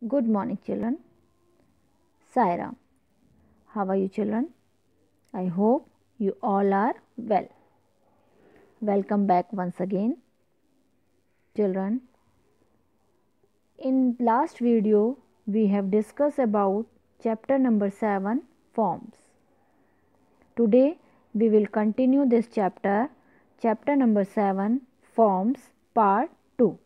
Good morning, children. Saira. How are you, children? I hope you all are well. Welcome back once again. Children, in last video, we have discussed about chapter number 7, forms. Today, we will continue this chapter, chapter number 7, forms, part 2.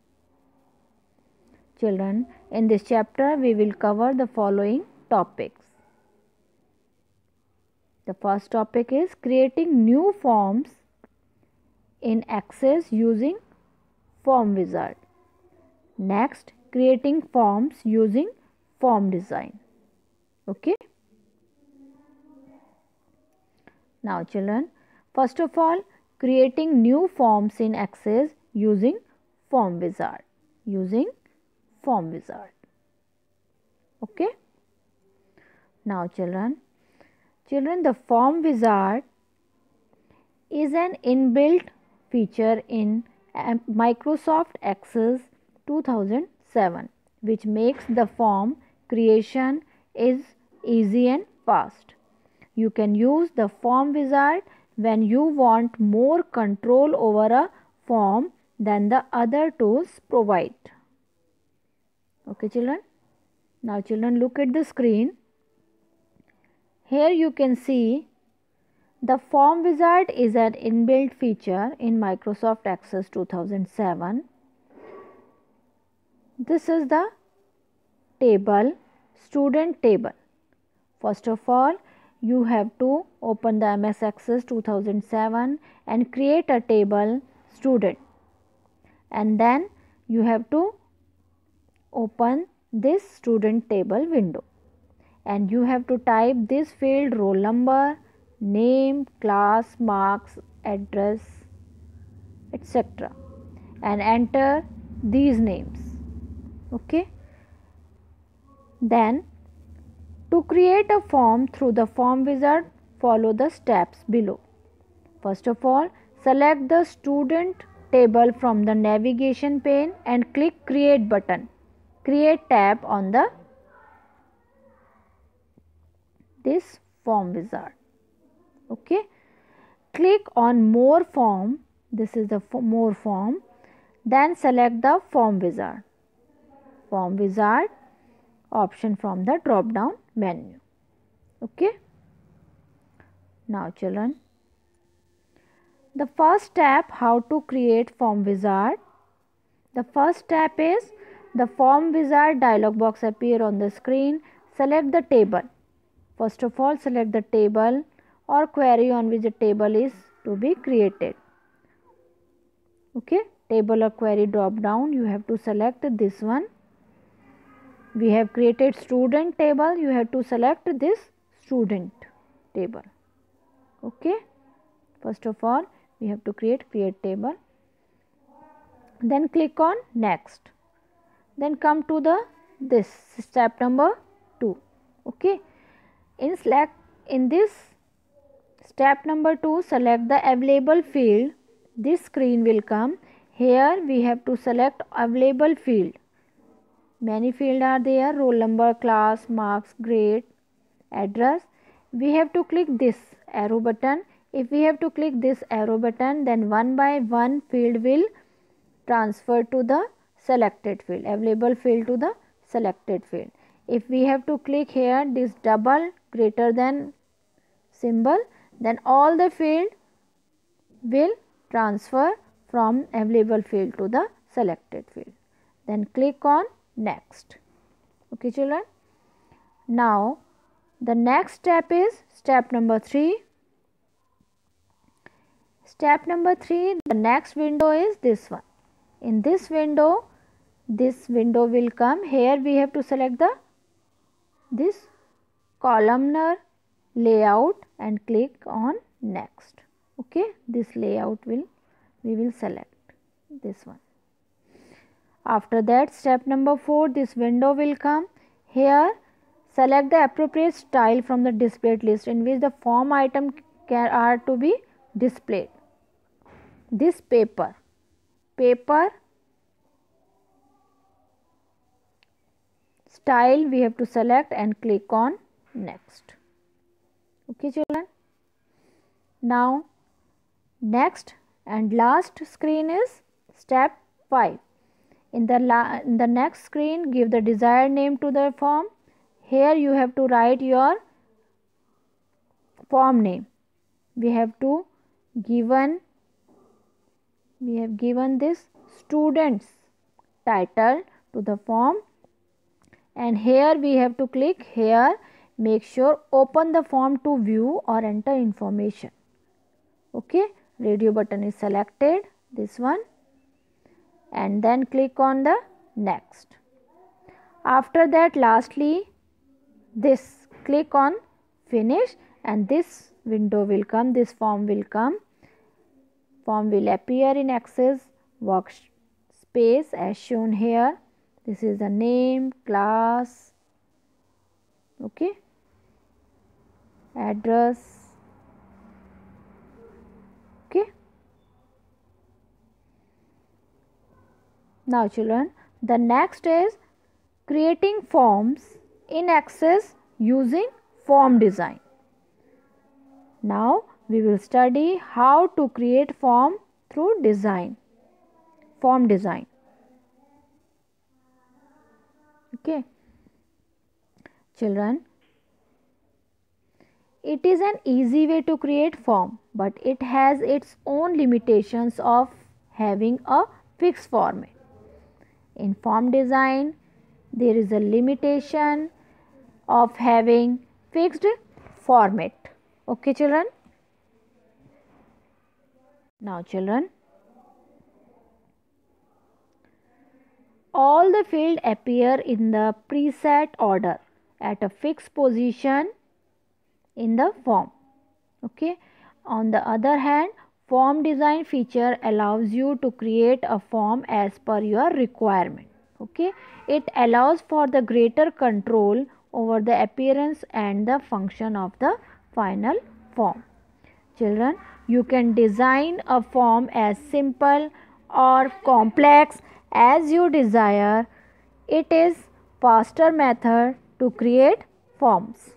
Children, in this chapter, we will cover the following topics. The first topic is creating new forms in Access using Form Wizard. Next, creating forms using form design. Okay. Now children, first of all, creating new forms in Access using Form Wizard. Okay. Now children, the Form Wizard is an inbuilt feature in Microsoft Access 2007, which makes the form creation is easy and fast. You can use the Form Wizard when you want more control over a form than the other tools provide. Okay children. Now children, look at the screen. Here you can see the Form Wizard is an inbuilt feature in Microsoft Access 2007. This is the table, student table. First of all, you have to open the MS Access 2007 and create a table student, and then you have to open this student table window, and you have to type this field roll number, name, class, marks, address, etc. and enter these names. Okay. Then to create a form through the Form Wizard, follow the steps below. First of all, select the student table from the navigation pane and click Create button. Create tab on this Form Wizard. Okay. Click on More Form. This is the More Form. Then select the Form Wizard. Form Wizard option from the drop down menu. Okay. Now children, the first step how to create Form Wizard. The first step is the Form Wizard dialog box appear on the screen. Select the table. First of all, select the table or query on which the table is to be created. Okay. Table or query drop down, you have to select this one. We have created student table, you have to select this student table. Okay. First of all, we have to create table. Then click on next. Then come to this step number 2. Okay. In this step number 2, select the available field. This screen will come. Here we have to select available field. Many fields are there: roll number, class, marks, grade, address. We have to click this arrow button. If we have to click this arrow button, then one by one field will transfer to the selected field, available field to the selected field. If we have to click here this double greater than symbol, then all the field will transfer from available field to the selected field. Then click on next. Okay children. Now the next step is step number 3. Step number 3, the next window is this one. In this window will come. Here we have to select this columnar layout and click on next. Okay, this layout we will select this one. After that, step number 4, this window will come. Here select the appropriate style from the displayed list in which the form item are to be displayed. This paper style we have to select and click on next. Okay children. Now next and last screen is step 5. In the next screen, give the desired name to the form. Here you have to write your form name. We have given this student's title to the form, and here we have to click here. Make sure open the form to view or enter information. Okay, radio button is selected, this one, and then click on the next. After that, lastly, this click on finish, and this window will come, this form will come. Form will appear in Access workspace as shown here. This is the name, class, okay, address, okay. Now children, the next is creating forms in Access using form design. Now we will study how to create form through form design. Okay children, it is an easy way to create form, but it has its own limitations of having a fixed format. In form design, there is a limitation of having fixed format. Okay children. Now children, all the fields appear in the preset order at a fixed position in the form. Okay. On the other hand, form design feature allows you to create a form as per your requirement. Okay. It allows for the greater control over the appearance and the function of the final form. Children, you can design a form as simple or complex as you desire. It is faster method to create forms.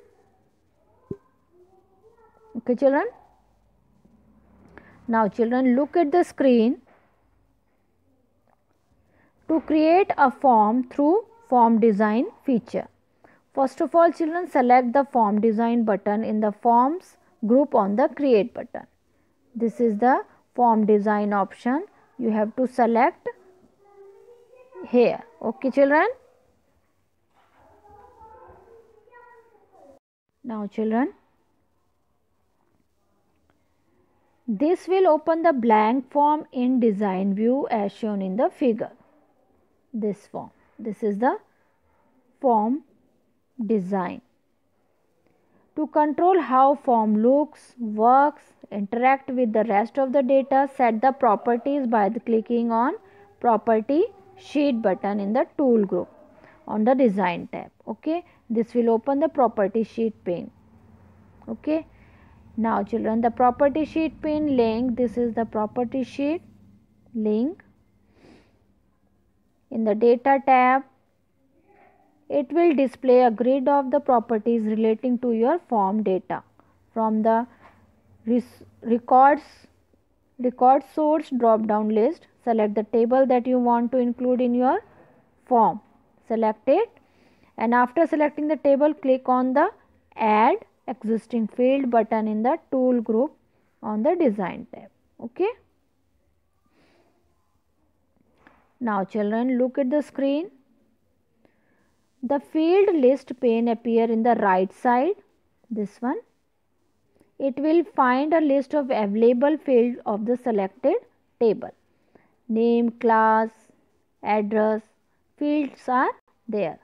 Okay children. Now children, look at the screen. To create a form through form design feature. First of all children, select the form design button in the forms group on the create button. This is the form design option. You have to select here. Okay children. Now children, this will open the blank form in design view as shown in the figure. This form. This is the form design. To control how form looks, works, interact with the rest of the data, set the properties by clicking on property sheet button in the tool group on the design tab. Okay, this will open the property sheet pane. Okay, now children, the property sheet pane link, this is the property sheet link. In the data tab, it will display a grid of the properties relating to your form data. From the record source drop down list, select the table that you want to include in your form. Select it, and after selecting the table, click on the add existing field button in the tool group on the design tab. Okay. Now children, look at the screen. The field list pane appear in the right side, this one. It will find a list of available fields of the selected table. Name, class, address, fields are there.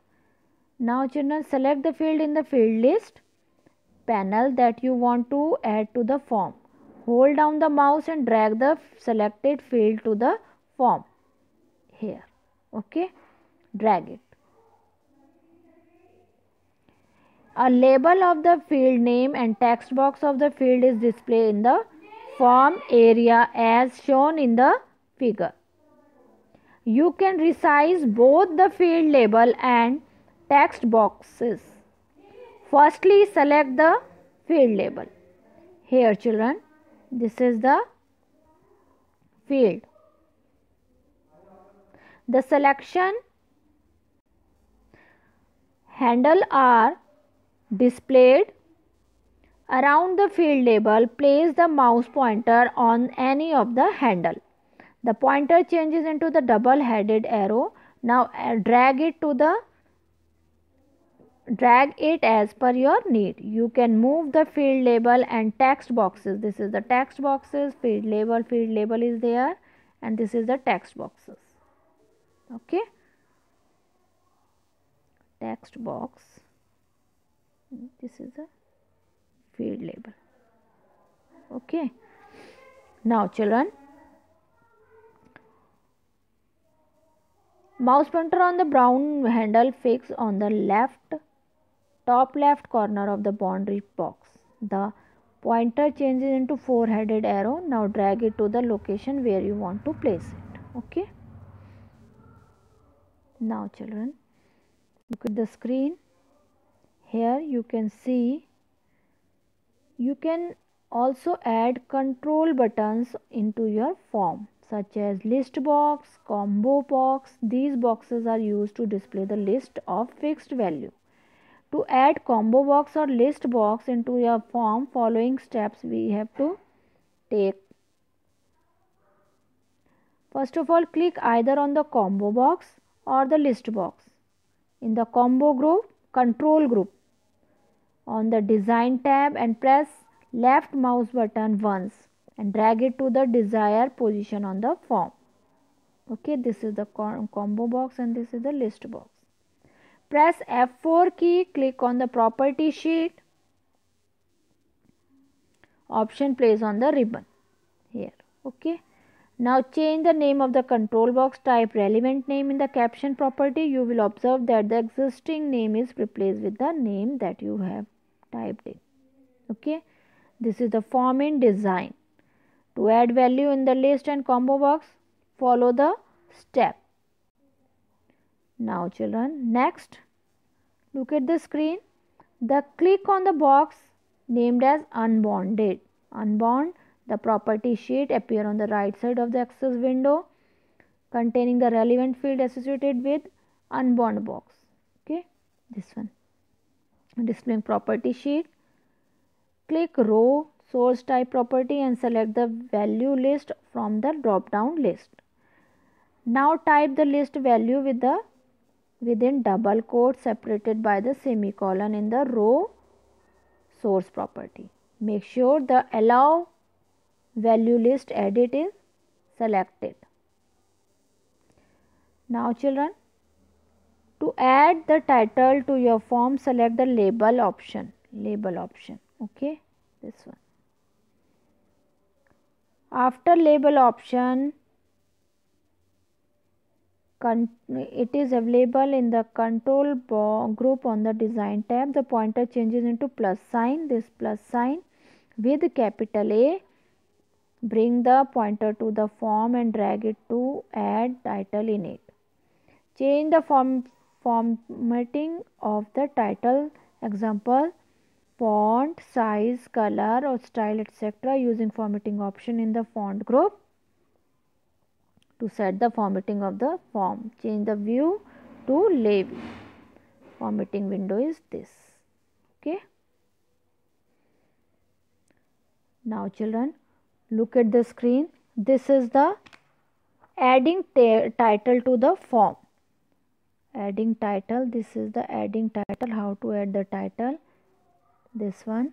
Now children, select the field in the field list panel that you want to add to the form. Hold down the mouse and drag the selected field to the form here. Okay, drag it. A label of the field name and text box of the field is displayed in the form area as shown in the figure. You can resize both the field label and text boxes. Firstly, select the field label. Here children, this is the field. The selection handle are displayed around the field label. Place the mouse pointer on any of the handle. The pointer changes into the double-headed arrow. Now drag it as per your need. You can move the field label and text boxes. This is the text boxes, field label is there, and this is the text boxes. Okay, text box, this is the field label. Okay, now children, mouse pointer on the brown handle fixed on the top left corner of the boundary box. The pointer changes into four-headed arrow. Now drag it to the location where you want to place it. Okay. Now children, look at the screen. Here you can see you can also add control buttons into your form, such as list box, combo box. These boxes are used to display the list of fixed value. To add combo box or list box into your form, following steps we have to take. First of all, click either on the combo box or the list box. In the combo group, control group, on the design tab and press left mouse button once and drag it to the desired position on the form. Okay, this is the combo box and this is the list box. Press F4 key, click on the property sheet. Option place on the ribbon here. Okay. Now change the name of the control box. Type relevant name in the caption property. You will observe that the existing name is replaced with the name that you have typed in. Okay. This is the form in design. To add value in the list and combo box, follow the step. Now children, next, look at the screen. Click on the box named as unbounded. Unbound, the property sheet appear on the right side of the access window containing the relevant field associated with unbound box. Okay, this one. Displaying property sheet. Click row source type property and select the value list from the drop down list. Now type the list value within double quotes separated by the semicolon in the row source property. Make sure the allow value list edit is selected. Now children, to add the title to your form, select the label option. Okay, this one. After label option, it is available in the control group on the design tab. The pointer changes into plus sign. This plus sign with capital A. Bring the pointer to the form and drag it to add title in it. Change the formatting of the title, example font, size, color or style etc. using formatting option in the font group. To set the formatting of the form, change the view to lay view. Formatting window is this. Okay. Now children, look at the screen. This is the adding title to the form. Adding title. This is the adding title. How to add the title? This one.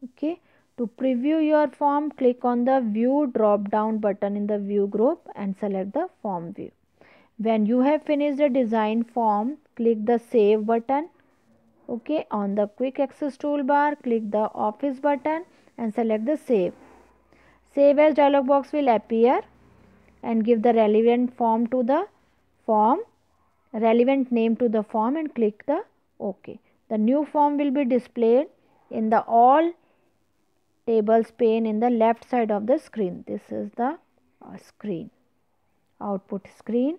Okay. To preview your form, click on the view drop down button in the view group and select the form view. When you have finished the design form, click the save button. Okay, on the quick access toolbar, click the office button and select the save. Save as dialog box will appear and give the relevant form to the form, relevant name to the form and click the OK. The new form will be displayed in the all tables pane in the left side of the screen. This is the screen, output screen,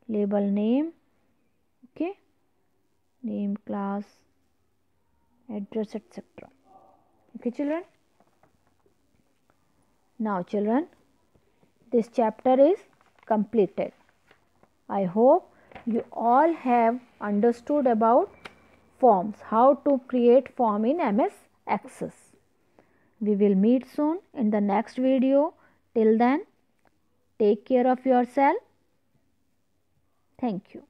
label name. Okay, name, class, address, etc. Okay children. Now children, this chapter is completed. I hope you all have understood about forms, how to create form in MS Access. We will meet soon in the next video. Till then, take care of yourself. Thank you.